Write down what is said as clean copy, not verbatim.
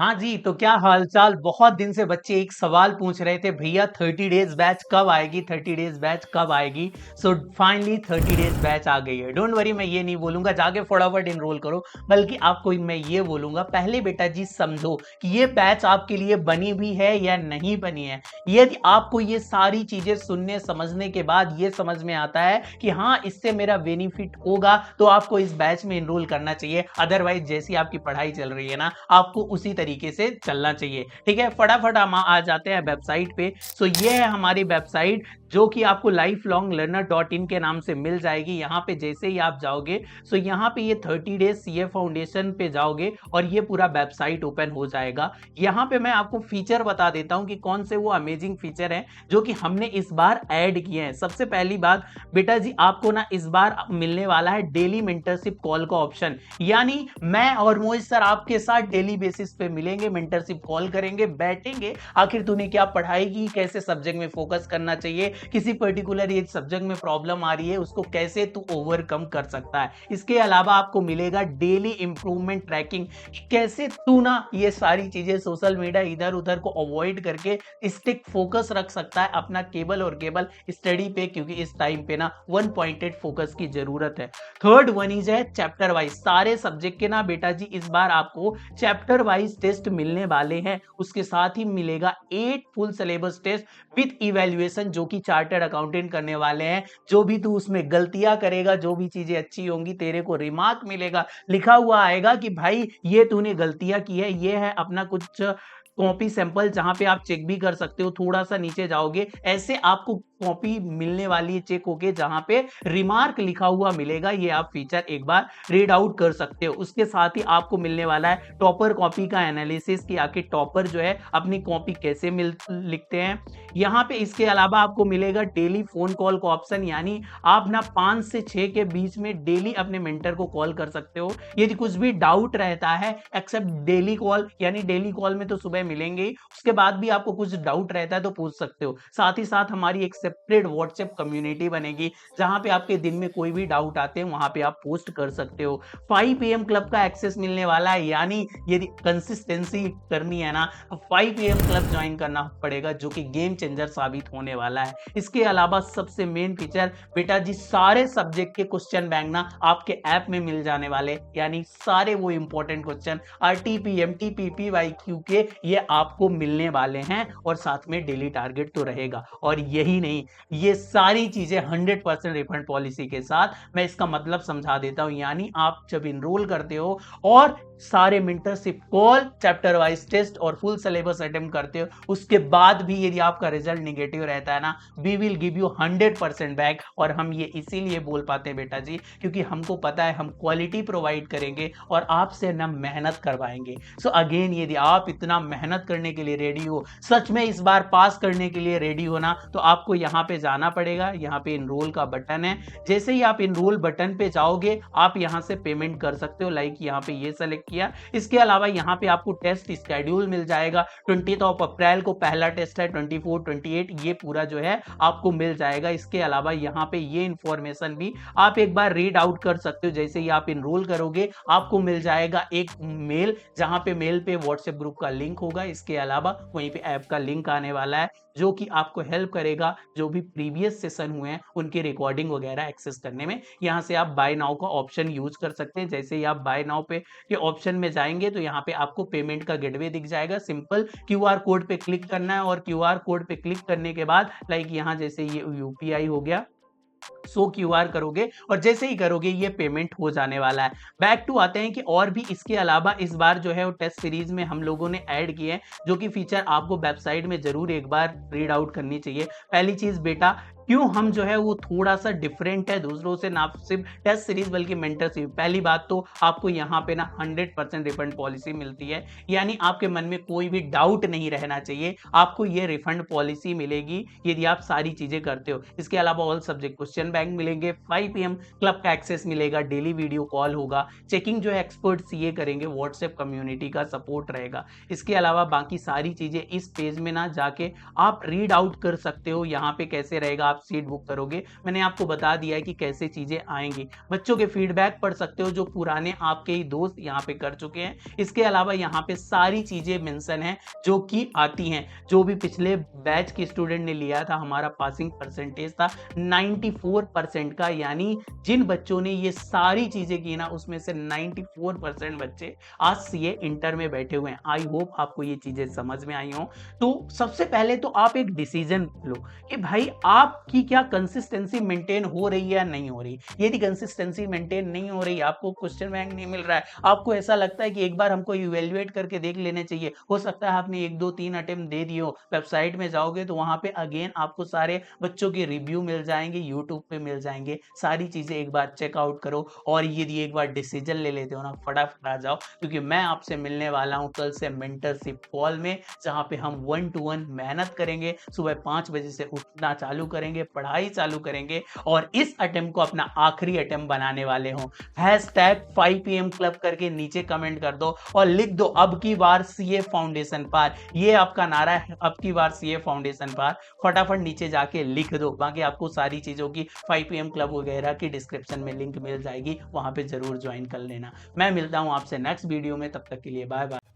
हाँ जी, तो क्या हालचाल? बहुत दिन से बच्चे एक सवाल पूछ रहे थे, भैया 30 डेज़ बैच कब आएगी? 30 डेज़ बैच कब आएगी? सो फाइनली 30 डेज़ बैच आ गई है। डोंट वरी, मैं ये नहीं बोलूँगा जाके फटाफट एनरोल करो, बल्कि आपको मैं ये बोलूँगा पहले बेटा जी समझो कि ये बैच आपके लिए बनी भी है या नहीं बनी है। यदि आपको ये सारी चीज़ें सुनने समझने के बाद ये समझ में आता है कि हाँ, इससे मेरा बेनिफिट होगा, तो आपको इस बैच में एनरोल करना चाहिए। अदरवाइज़ जैसी आपकी पढ़ाई चल रही है ना, आपको उसी तरीके से चलना चाहिए। ठीक है, फटाफट हम आ जाते हैं वेबसाइट पे। सो ये है हमारी वेबसाइट, जो कि आपको lifelonglearner.in के नाम से मिल जाएगी। यहाँ पे जैसे ही आप जाओगे, सो यहाँ पे ये 30 डेज सीए फाउंडेशन पे जाओगे और ये पूरा वेबसाइट ओपन हो जाएगा। यहाँ पे मैं आपको फीचर बता देता हूँ कि कौन से वो अमेजिंग फीचर हैं जो कि हमने इस बार ऐड किए हैं। सबसे पहली बात बेटा जी, आपको ना इस बार मिलने वाला है डेली मेंटरशिप कॉल का ऑप्शन। यानी मैं और मोहित सर आपके साथ डेली बेसिस पे मिलेंगे, मेंटरशिप कॉल करेंगे, बैठेंगे, आखिर तूने क्या पढ़ाई की, कैसे सब्जेक्ट में फोकस करना चाहिए, किसी पर्टिकुलर एक सब्जेक्ट में प्रॉब्लम आ रही है, उसको कैसे तू ओवरकम कर सकता है। इसके अलावा आपको मिलेगा डेली इंप्रूवमेंट ट्रैकिंग, कैसे तू ना ये सारी चीजें सोशल मीडिया इधर उधर को अवॉइड करके स्टिक फोकस रख सकता है अपना केबल और केबल स्टडी पे, क्योंकि इस टाइम पे ना वन पॉइंटेड फोकस की जरूरत है। थर्ड वन इज है चैप्टर वाइज, सारे सब्जेक्ट के ना बेटा जी इस बार आपको चैप्टर वाइज टेस्ट मिलने वाले हैं। उसके साथ ही मिलेगा 8 full syllabus test with evaluation, जो कि चार्टर्ड अकाउंटेंट करने वाले हैं। जो भी तू उसमें गलतियां करेगा, जो भी चीजें अच्छी होंगी, तेरे को रिमार्क मिलेगा, लिखा हुआ आएगा कि भाई ये तूने गलतियां की है। ये है अपना कुछ कॉपी सैंपल, जहां पे आप चेक भी कर सकते हो। थोड़ा सा नीचे जाओगे, ऐसे आपको कॉपी मिलने वाली है चेक होके, जहां पे रिमार्क लिखा हुआ मिलेगा। ये आप फीचर एक बार रीड आउट कर सकते हो। उसके साथ ही आपको मिलने वाला है टॉपर कॉपी का एनालिसिस, कि आखिर टॉपर जो है अपनी कॉपी कैसे लिखते हैं। यहाँ पे इसके अलावा आपको मिलेगा डेली फोन कॉल का ऑप्शन, यानी आप ना 5 से 6 के बीच में डेली अपने मेंटर को कॉल कर सकते हो। यदि कुछ भी डाउट रहता है, एक्सेप्ट डेली कॉल, यानी डेली कॉल में तो सुबह मिलेंगे ही, उसके बाद भी आपको कुछ डाउट रहता है तो पूछ सकते हो। साथ ही साथ हमारी एक सेपरेट व्हाट्सएप कम्युनिटी बनेगी, जहां पे आपके दिन में कोई भी डाउट आते हैं वहां पे आप पोस्ट कर सकते हो। 5 PM क्लब का एक्सेस मिलने वाला है, यानी यदि कंसिस्टेंसी करनी है ना, तो 5 PM क्लब ज्वाइन करना पड़ेगा, जो कि गेम चेंजर साबित होने वाला है। इसके अलावा सबसे मेन फीचर बेटा जी, सारे सब्जेक्ट के क्वेश्चन बैंक ना आपके ऐप में मिल जाने वाले, यानी सारे वो important question RTP, MTP, PYQ के ये आपको मिलने वाले हैं। और साथ में डेली टारगेट तो रहेगा। और यही नहीं, ये सारी चीजें 100% रिफंड पॉलिसी के साथ। मैं इसका मतलब समझा देता हूं, यानी आप जब इनरोल करते हो और सारे mentorship call, chapter wise test और फुल सिलेबस अटेम्प्ट करते हो, उसके बाद भी यदि आपका रिजल्ट नेगेटिव रहता है ना, we will give you 100% back. और हम ये इसीलिए बोल पाते हैं बेटा जी, क्योंकि हमको पता है हम क्वालिटी प्रोवाइड करेंगे और आपसे ना मेहनत करवाएंगे। सो अगेन, यदि आप इतना मेहनत करने के लिए रेडी हो, सच में इस बार पास करने के लिए रेडी हो ना, तो आपको यहाँ पे जाना पड़ेगा। यहाँ पे इनरोल का बटन है, जैसे ही आप इनरोल बटन पे जाओगे, आप यहाँ से पेमेंट कर सकते हो। लाइक यहाँ पे ये सेलेक्ट किया। इसके अलावा यहाँ पे आपको टेस्ट स्केड्यूल मिल जाएगा। 20 अप्रैल को पहला टेस्ट है, 24, 28 ये पूरा जो है आपको मिल जाएगा। इसके अलावा यहाँ पे ये इंफॉर्मेशन भी आप एक बार रीड आउट कर सकते हो। जैसे ही आप इनरोल करोगे, आपको मिल जाएगा एक मेल, जहां पे मेल पे व्हाट्सएप ग्रुप का लिंक होगा। इसके अलावा वहीं पे ऐप का लिंक आने वाला है, जो कि आपको हेल्प करेगा जो भी प्रीवियस सेशन हुए हैं उनकी रिकॉर्डिंग वगैरह एक्सेस करने में। यहाँ से आप बाय नाउ का ऑप्शन यूज कर सकते हैं। जैसे ही आप बाय नाउ पे के ऑप्शन में जाएंगे, तो यहाँ पे आपको पेमेंट का गेटवे दिख जाएगा। सिंपल QR कोड पे क्लिक करना है, और QR कोड पे क्लिक करने के बाद लाइक यहाँ जैसे ये UPI हो गया, सो QR करोगे, और जैसे ही करोगे ये पेमेंट हो जाने वाला है। बैक टू आते हैं कि और भी इसके अलावा इस बार जो है वो टेस्ट सीरीज में हम लोगों ने ऐड किए हैं, जो कि फीचर आपको वेबसाइट में जरूर एक बार रीड आउट करनी चाहिए। पहली चीज बेटा, क्यों हम जो है वो थोड़ा सा डिफरेंट है दूसरों से, ना सिर्फ टेस्ट सीरीज बल्कि मेंटरशिप। पहली बात तो आपको यहाँ पे ना 100% रिफंड पॉलिसी मिलती है, यानी आपके मन में कोई भी डाउट नहीं रहना चाहिए। आपको ये रिफंड पॉलिसी मिलेगी यदि आप सारी चीजें करते हो। इसके अलावा ऑल सब्जेक्ट क्वेश्चन बैंक मिलेंगे, 5 PM क्लब का एक्सेस मिलेगा, डेली वीडियो कॉल होगा, चेकिंग जो है एक्सपर्ट CA करेंगे, व्हाट्सएप कम्युनिटी का सपोर्ट रहेगा। इसके अलावा बाकी सारी चीजें इस पेज में ना जाके आप रीड आउट कर सकते हो। यहाँ पे कैसे रहेगा, आप आप सीट बुक करोगे। मैंने आपको बता दिया है कि कैसे चीजें आएंगी। बच्चों के फीडबैक पढ़ सकते हो जो पुराने आपके ही दोस्त यहाँ पे कर चुके हैं। इसके अलावा यहाँ पे सारी चीजें मेंशन है जो कि आती हैं। जो भी पिछले बैच के स्टूडेंट ने लिया था, हमारा पासिंग परसेंटेज था 94% का, यानी जिन बच्चों ने ये सारी चीजें की ना उसमें से 94% बच्चे आज सीए इंटर में बैठे हुए हैं। आई होप आपको ये चीजें समझ में आई हो। तो सबसे पहले तो आप एक डिसीजन लो कि भाई आपकी क्या कंसिस्टेंसी मेंटेन हो रही है या नहीं हो रही। यदि कंसिस्टेंसी मेंटेन नहीं हो रही, आपको क्वेश्चन बैंक नहीं मिल रहा है, आपको ऐसा लगता है कि एक बार हमको इवेल्युएट करके देख लेने चाहिए, हो सकता है आपने 1 2 3 अटेम्प्ट दे दिए हो, वेबसाइट में जाओगे तो वहां पे अगेन आपको सारे बच्चों के रिव्यू मिल जाएंगे, यूट्यूब पे मिल जाएंगे, सारी चीजें एक बार चेकआउट करो। और यदि एक बार डिसीजन ले लेते हो ना, फटाफट आ जाओ, क्योंकि मैं आपसे मिलने वाला हूं कल से मेंटरशिप कॉल में, जहां पे हम 1 to 1 मेहनत करेंगे। सुबह 5 बजे से उठना चालू करेंगे, पढ़ाई चालू करेंगे और इस अटेम्प्ट को अपना आखिरी अटेम्प्ट बनाने वाले हो। #5pm क्लब करके नीचे कमेंट कर दो और लिख दो अब की बार सीए फाउंडेशन पार। ये आपका नारा है, अब की बार सीए फाउंडेशन पार। फटाफट नीचे जाके लिख दो। बाकी आपको सारी चीजों की 5pm क्लब वगैरह की डिस्क्रिप्शन में लिंक मिल जाएगी, वहां पे जरूर ज्वाइन कर लेना। मैं मिलता हूं आपसे नेक्स्ट वीडियो में, तब तक के लिए बाय बाय।